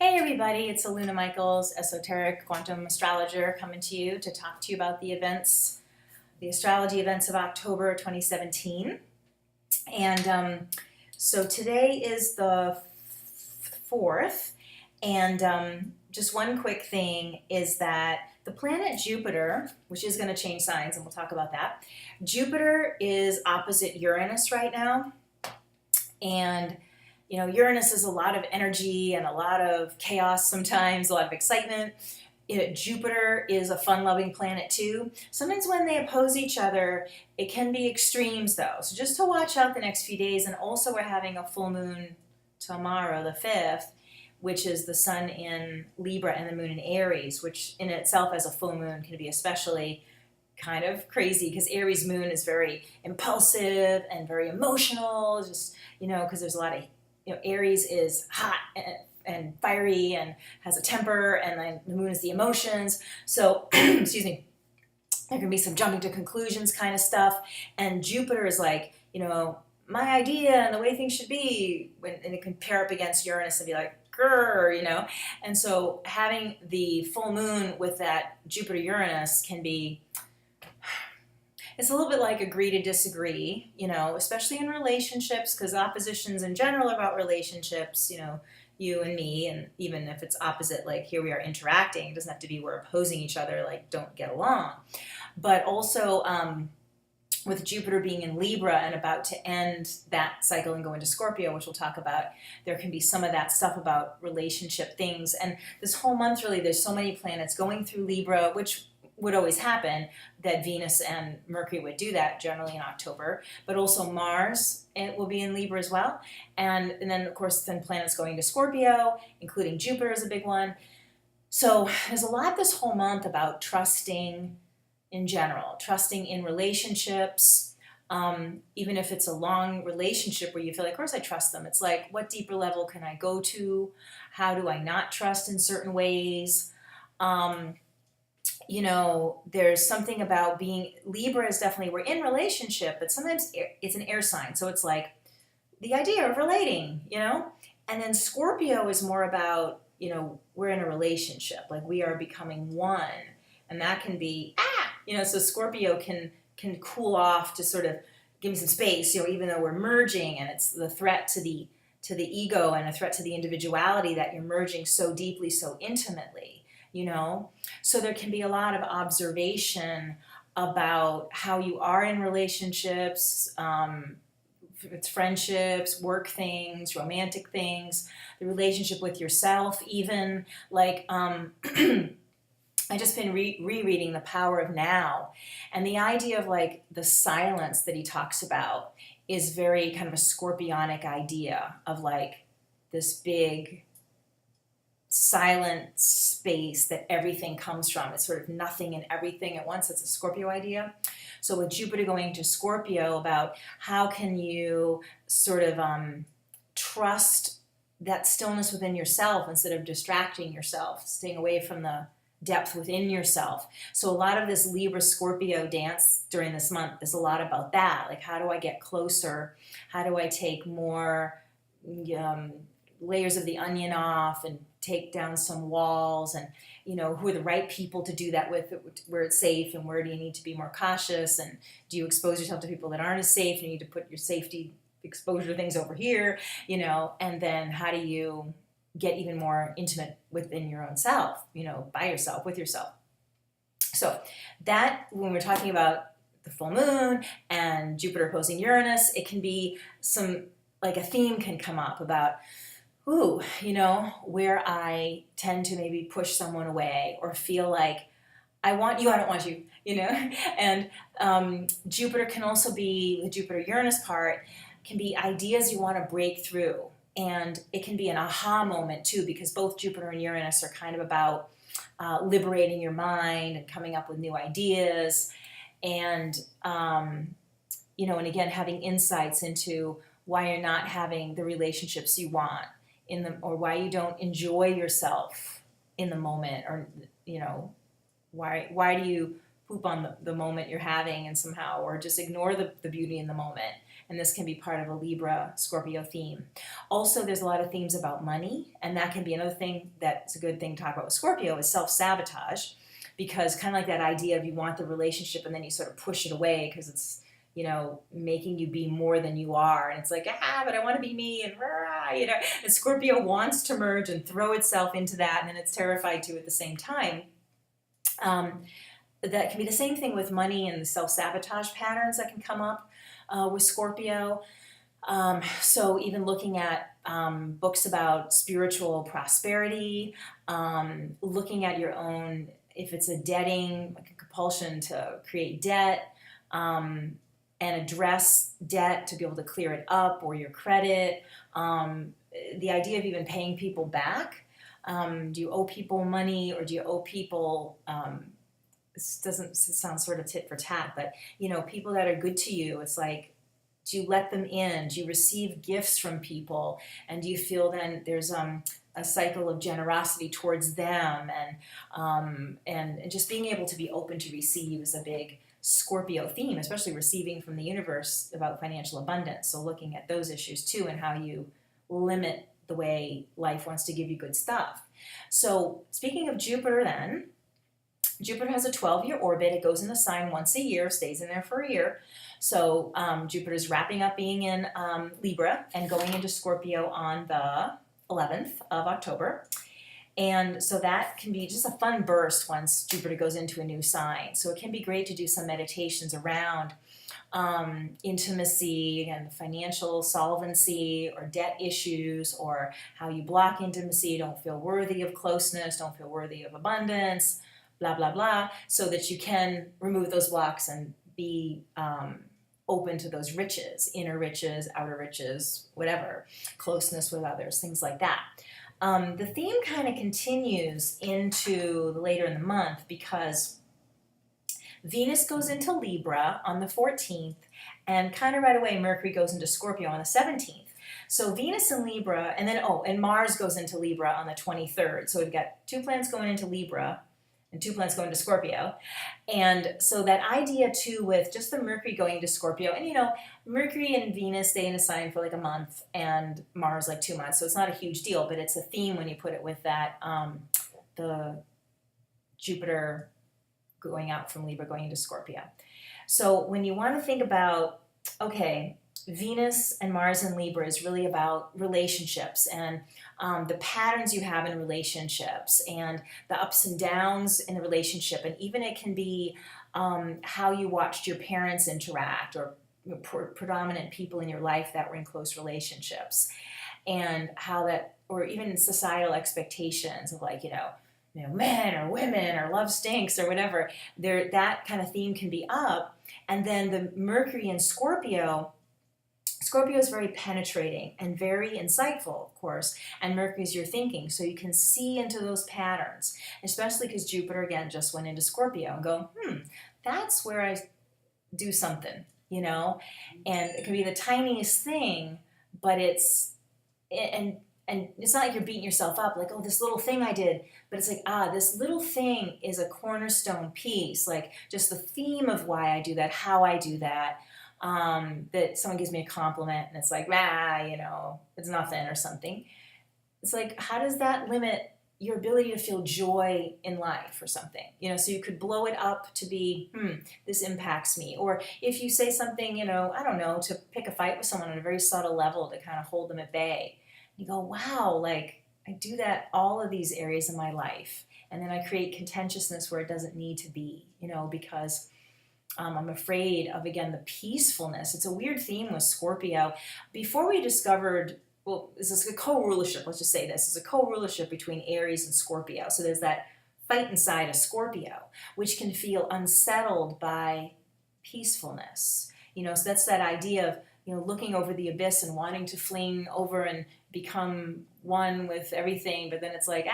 Hey everybody, it's Aluna Michaels, Esoteric Quantum Astrologer, coming to you to talk to you about the events, the astrology events of October 2017. And so today is the 4th, and just one quick thing is that the planet Jupiter, which is going to change signs, and we'll talk about that, Jupiter is opposite Uranus right now, and Uranus is a lot of energy and a lot of chaos sometimes, a lot of excitement. Jupiter is a fun-loving planet too. Sometimes when they oppose each other, it can be extremes though. So just to watch out the next few days. And also we're having a full moon tomorrow, the 5th, which is the sun in Libra and the moon in Aries, which in itself as a full moon can be especially kind of crazy because Aries moon is very impulsive and very emotional, just, because there's a lot of Aries is hot and fiery and has a temper, and then the moon is the emotions. So, excuse me, there can be some jumping to conclusions kind of stuff. And Jupiter is like, my idea and the way things should be, and it can pair up against Uranus and be like, grrr, And so having the full moon with that Jupiter-Uranus can be, it's a little bit like agree to disagree, especially in relationships, because oppositions in general are about relationships, you and me, and even if it's opposite, like here we are interacting, it doesn't have to be we're opposing each other, like don't get along. But also with Jupiter being in Libra and about to end that cycle and go into Scorpio, which we'll talk about, there can be some of that stuff about relationship things. And this whole month, really, there's so many planets going through Libra, which would always happen, that Venus and Mercury would do that generally in October, but also Mars, it will be in Libra as well. And then, of course, then planets going to Scorpio, including Jupiter is a big one. So there's a lot this whole month about trusting in general, trusting in relationships, even if it's a long relationship where you feel like, of course I trust them. It's like, what deeper level can I go to? How do I not trust in certain ways? There's something about being, Libra is definitely, we're in relationship, but sometimes it's an air sign. So it's like the idea of relating, and then Scorpio is more about, we're in a relationship, like we are becoming one. And that can be, so Scorpio can cool off to sort of give me some space, even though we're merging, and it's the threat to the ego and a threat to the individuality that you're merging so deeply, so intimately. So there can be a lot of observation about how you are in relationships, it's friendships, work things, romantic things, the relationship with yourself even, like, I just been rereading The Power of Now, and the idea of like the silence that he talks about is very kind of a scorpionic idea of like this big silent space that everything comes from. It's sort of nothing and everything at once. It's a Scorpio idea. So with Jupiter going to Scorpio, about how can you sort of trust that stillness within yourself instead of distracting yourself, staying away from the depth within yourself. So a lot of this Libra Scorpio dance during this month is a lot about that. Like, how do I get closer? How do I take more layers of the onion off and take down some walls, and who are the right people to do that with, where it's safe, and where do you need to be more cautious, and do you expose yourself to people that aren't as safe, and you need to put your safety exposure things over here, and then how do you get even more intimate within your own self, by yourself, with yourself. So that, when we're talking about the full moon and Jupiter opposing Uranus, it can be some, like a theme can come up about, where I tend to maybe push someone away or feel like I want you, I don't want you, and Jupiter can also be, the Jupiter-Uranus part can be ideas you want to break through. And it can be an aha moment too, because both Jupiter and Uranus are kind of about liberating your mind and coming up with new ideas, and and again having insights into why you're not having the relationships you want or why you don't enjoy yourself in the moment, or why do you poop on the moment you're having and somehow, or just ignore the beauty in the moment and this can be part of a Libra Scorpio theme. Also, there's a lot of themes about money, and that can be another thing that's a good thing to talk about with Scorpio is self-sabotage, because kind of like that idea of you want the relationship and then you sort of push it away because it's, you know, making you be more than you are. And it's like, but I want to be me, and you know, and Scorpio wants to merge and throw itself into that, and then it's terrified to at the same time. That can be the same thing with money and the self-sabotage patterns that can come up with Scorpio. So even looking at books about spiritual prosperity, looking at your own, if it's a debting, like a compulsion to create debt, and address debt to be able to clear it up, or your credit, the idea of even paying people back. Do you owe people money, or do you owe people, this doesn't sound sort of tit for tat, but you know, people that are good to you, it's like, do you let them in? Do you receive gifts from people? And do you feel then there's a cycle of generosity towards them? And just being able to be open to receive is a big Scorpio theme, especially receiving from the universe about financial abundance. So looking at those issues too, and how you limit the way life wants to give you good stuff. So speaking of Jupiter then, Jupiter has a 12-year orbit. It goes in the sign once a year, stays in there for a year. So Jupiter's wrapping up being in Libra and going into Scorpio on the 11th of October. And so that can be just a fun burst once Jupiter goes into a new sign. So it can be great to do some meditations around intimacy and financial solvency, or debt issues, or how you block intimacy, don't feel worthy of closeness, don't feel worthy of abundance, blah, blah, blah, so that you can remove those blocks and be open to those riches, inner riches, outer riches, whatever, closeness with others, things like that. The theme kind of continues into later in the month, because Venus goes into Libra on the 14th, and kind of right away Mercury goes into Scorpio on the 17th. So Venus in Libra, and then, and Mars goes into Libra on the 23rd. So we've got 2 planets going into Libra, and 2 planets going to Scorpio. And so that idea too with just the Mercury going to Scorpio, and you know, Mercury and Venus stay in a sign for like a month, and Mars like 2 months, so it's not a huge deal, but it's a theme when you put it with that, the Jupiter going out from Libra going into Scorpio. So when you want to think about, okay, Venus and Mars in Libra is really about relationships, and the patterns you have in relationships, and the ups and downs in the relationship, and even it can be how you watched your parents interact, or predominant people in your life that were in close relationships, and how that, or even societal expectations of like, you know, men or women or love stinks or whatever, that kind of theme can be up. And then the Mercury in Scorpio is very penetrating and very insightful, of course, and Mercury is your thinking, so you can see into those patterns, especially because Jupiter, again, just went into Scorpio, and go, that's where I do something, you know? And it can be the tiniest thing, but it's, and it's not like you're beating yourself up, like, oh, this little thing I did, but it's like, this little thing is a cornerstone piece, like just the theme of why I do that, how I do that, that someone gives me a compliment and it's like, you know, it's nothing or something. It's like, how does that limit your ability to feel joy in life or something? You know, so you could blow it up to be, this impacts me. Or if you say something, you know, I don't know, to pick a fight with someone on a very subtle level to kind of hold them at bay. You go, wow, like I do that all of these areas of my life. And then I create contentiousness where it doesn't need to be, you know, because I'm afraid of, again, the peacefulness. It's a weird theme with Scorpio. Before we discovered, well, this is a co-rulership, let's just say this, is a co-rulership between Aries and Scorpio. So there's that fight inside of Scorpio, which can feel unsettled by peacefulness. You know, so that's that idea of, you know, looking over the abyss and wanting to fling over and become one with everything, but then it's like,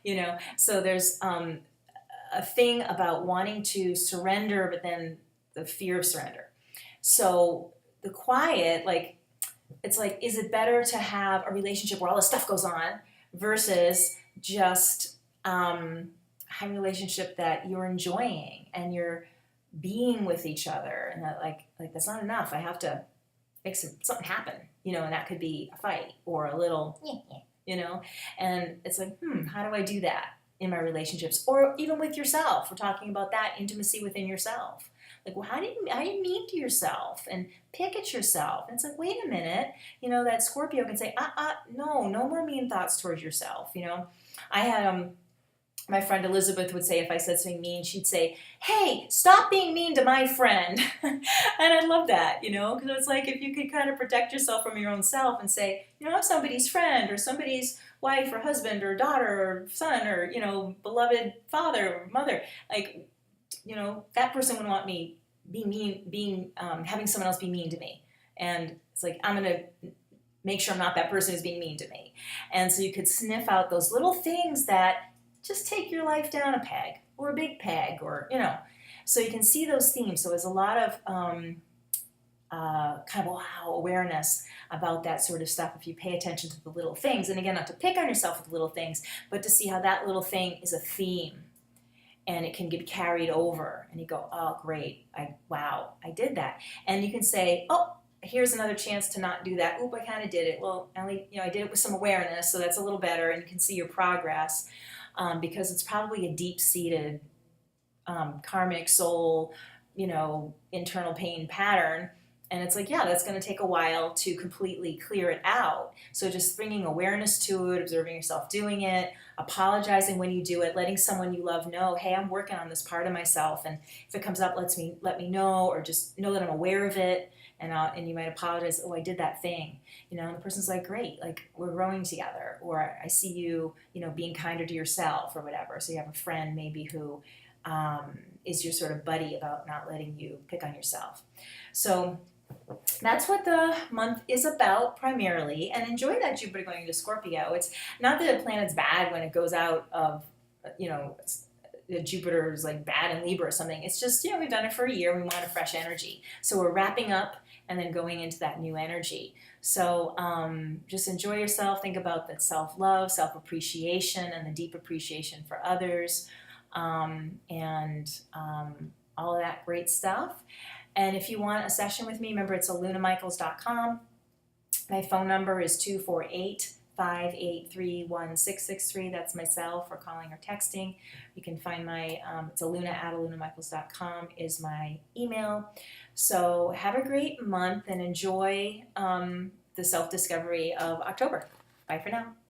you know, so there's a thing about wanting to surrender, but then the fear of surrender. So the quiet, like, it's like, is it better to have a relationship where all this stuff goes on versus just having a relationship that you're enjoying and you're being with each other, and that like that's not enough. I have to make something happen, you know, and that could be a fight or a little, you know, and it's like, how do I do that in my relationships or even with yourself? We're talking about that intimacy within yourself. Like, well, how do you mean to yourself and pick at yourself? And it's like, wait a minute, you know, that Scorpio can say, no more mean thoughts towards yourself. You know, I had my friend Elizabeth would say if I said something mean, she'd say, hey, stop being mean to my friend. And I love that, you know, because it's like if you could kind of protect yourself from your own self and say, you know, I'm somebody's friend or somebody's wife or husband or daughter or son or, you know, beloved father or mother, like, you know, that person would want me having someone else be mean to me. And it's like, I'm going to make sure I'm not that person who's being mean to me. And so you could sniff out those little things that just take your life down a peg or a big peg or, you know, so you can see those themes. So there's a lot of kind of awareness about that sort of stuff if you pay attention to the little things. And again, not to pick on yourself with little things, but to see how that little thing is a theme and it can get carried over and you go, oh, great. I did that. And you can say, oh, here's another chance to not do that. Oop, I kind of did it. Well, I did it with some awareness, so that's a little better and you can see your progress. Because it's probably a deep-seated karmic soul, you know, internal pain pattern. And it's like, yeah, that's going to take a while to completely clear it out. So just bringing awareness to it, observing yourself doing it, apologizing when you do it, letting someone you love know, hey, I'm working on this part of myself. And if it comes up, let me know, or just know that I'm aware of it. And you might apologize, oh, I did that thing, you know, and the person's like, great, like we're growing together, or I see you, you know, being kinder to yourself or whatever. So you have a friend maybe who is your sort of buddy about not letting you pick on yourself. So that's what the month is about primarily, and enjoy that Jupiter going into Scorpio. It's not that a planet's bad when it goes out of, you know, Jupiter's like bad in Libra or something. It's just, you know, we've done it for a year. We want a fresh energy. So we're wrapping up and then going into that new energy. So just enjoy yourself. Think about that self-love, self-appreciation, and the deep appreciation for others, and all of that great stuff. And if you want a session with me, remember it's alunamichaels.com. My phone number is 248-583-1663. That's my cell for calling or texting. You can find my, it's aluna@alunamichaels.com is my email. So have a great month and enjoy the self-discovery of October. Bye for now.